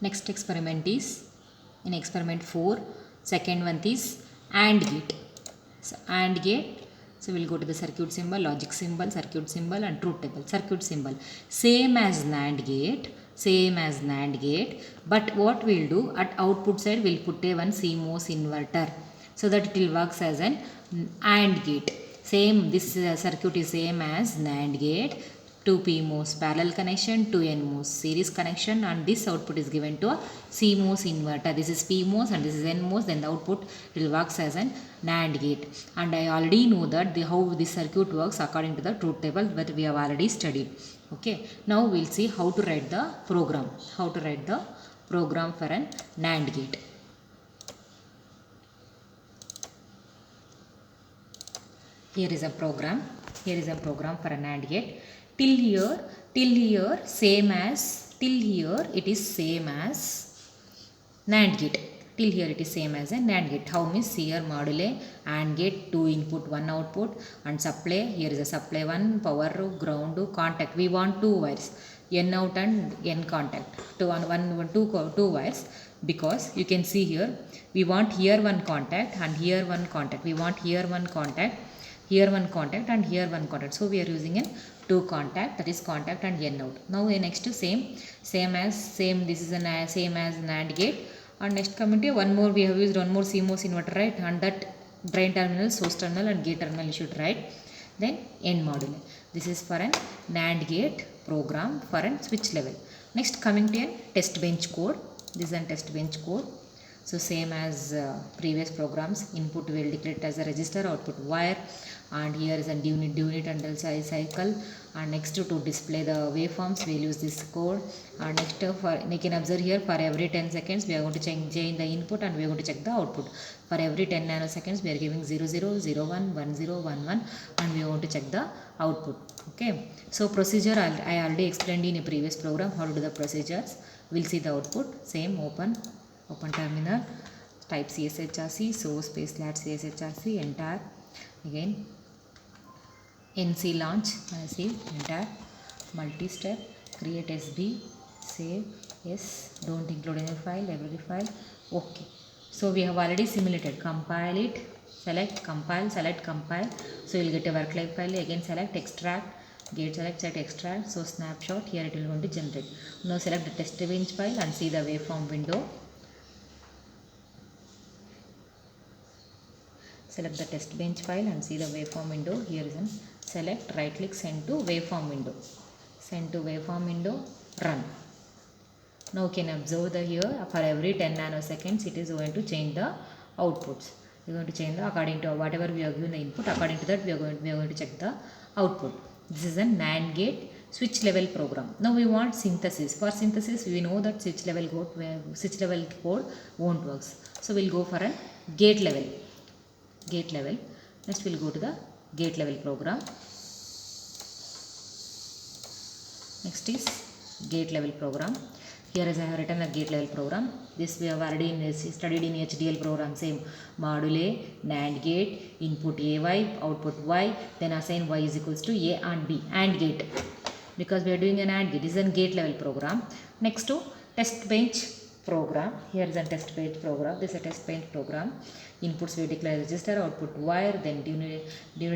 Next experiment is in experiment 4. Second one is AND gate. So AND gate. So we'll go to the circuit symbol, logic symbol, circuit symbol and truth table. Circuit symbol same as NAND gate. Same as NAND gate, but what we'll do at output side we'll put a one CMOS inverter so that it will works as an AND gate. Same, this circuit is same as NAND gate. 2 PMOS parallel connection, 2 NMOS series connection, and this output is given to a CMOS inverter. This is PMOS and this is NMOS. Then the output will works as an NAND gate. And I already know that how this circuit works according to the truth table, but we have already studied. Okay, now we'll see how to write the program. How to write the program for an NAND gate. Here is a program. Here is a program for an AND gate. Till here same as, till here it is same as NAND gate. Till here it is same as a NAND gate. How means here module AND gate, 2 input 1 output, and supply. Here is a supply 1, power, ground, contact. We want 2 wires, N out and N contact. 2 wires, because you can see here we want here one contact and here one contact. We want here one contact, here one contact and here one contact. So we are using a 2 contact, that is contact and N out. Now next to same as this is a same as NAND gate. And next coming to one more, we have used one more CMOS inverter, right? And that drain terminal, source terminal and gate terminal you should write. Then N module. This is for an NAND gate program for an switch level. Next coming to a test bench code. This is a test bench code. So same as previous programs, input will declare it as a register, output wire, and here is a unit until cycle. And next to display the waveforms we will use this code. And next you can observe here, for every 10 seconds we are going to change the input and we are going to check the output. For every 10 nanoseconds we are giving 00, 01, 10, 11 and we are going to check the output. Okay, so procedure I already explained in a previous program how to do the procedures. We'll see the output. Same, open terminal, type CSHRC, source space // CSHRC, enter. Again NC launch, save, enter. Multi-step, create SB, save, yes, don't include any file, library file. Okay, so we have already simulated. Compile it, select, compile, select, compile. So you will get a work life file. Again select, extract, gate select, extract. So snapshot, here it will going to generate. Now select the test bench file and see the waveform window. Select the test bench file and see the waveform window. Here is an select, right click, send to waveform window. Send to waveform window, run. Now you can observe the here for every 10 nanoseconds it is going to change the outputs. We are going to change the according to whatever we have given the input, according to that we are going to check the output. This is a NAND gate switch level program. Now we want synthesis. For synthesis we know that switch level code won't works. So we will go for a gate level. Next we'll go to the gate level program. Next is gate level program. Here as I have written a gate level program. This we have already studied in HDL program. Same, module NAND gate, input AY, output Y, then assign Y is equals to A and B, AND gate. Because we are doing an AND gate, this is a gate level program. Next to test bench program. Here is a test bench program. This is a test bench program. Inputs we declare register, output wire, then unit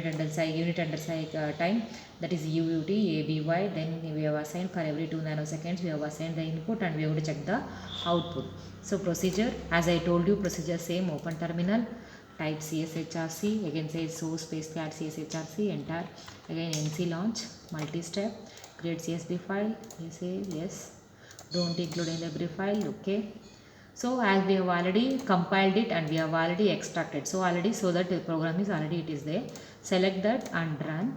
under time, that is UUT, ABY. Then we have assigned for every 2 nanoseconds we have assigned the input and we have to check the output. So procedure, as I told you, procedure same, open terminal, type CSHRC, again say source space / CSHRC, enter. Again NC launch, multi-step, create CSV file, you say yes, don't include any library file. Okay, so as we have already compiled it and we have already extracted, so that the program is already it is there. Select that and run.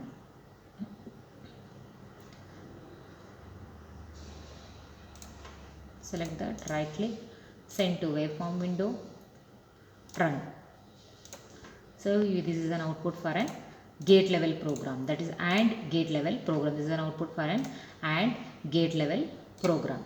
Select that, right click, send to waveform window, run. So this is an output for an gate level program, that is AND gate level program. This is an output for an AND gate level program.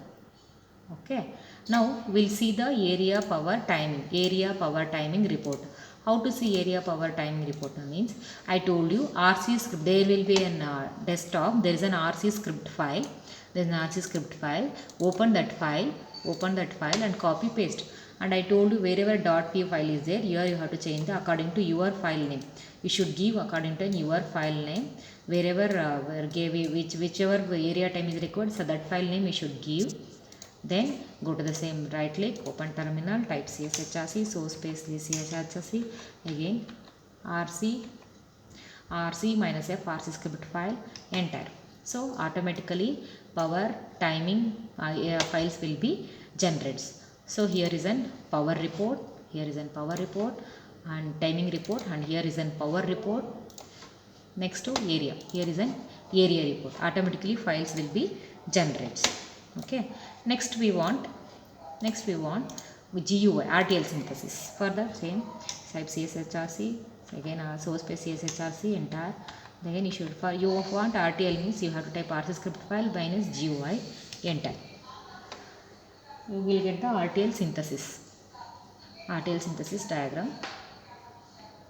Okay, now we'll see the area power timing report. How to see area power timing report means, I told you RC script, there will be an desktop, there is an RC script file. There is an RC script file. Open that file open that file and copy paste. And I told you wherever .p file is there, here you have to change the according to your file name. You should give according to your file name. Wherever whichever area time is required, so that file name you should give. Then go to the same right click, open terminal, type chshrc, source space chshrc, again rc minus f rc script file, enter. So automatically power timing files will be generated. So here is an power report, here is an power report and timing report, and here is an power report. Next to area, here is an area report. Automatically files will be generated. Okay. Next we want GUI RTL synthesis. For the same type chshrc, again source space chshrc, enter. Then you should, for you want RTL means you have to type RC script file minus GUI, enter. You will get the RTL synthesis diagram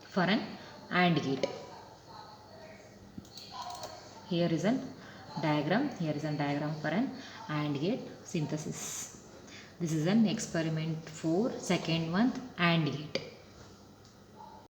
for an AND gate. Here is a diagram for an AND gate synthesis. This is an experiment for second month AND gate.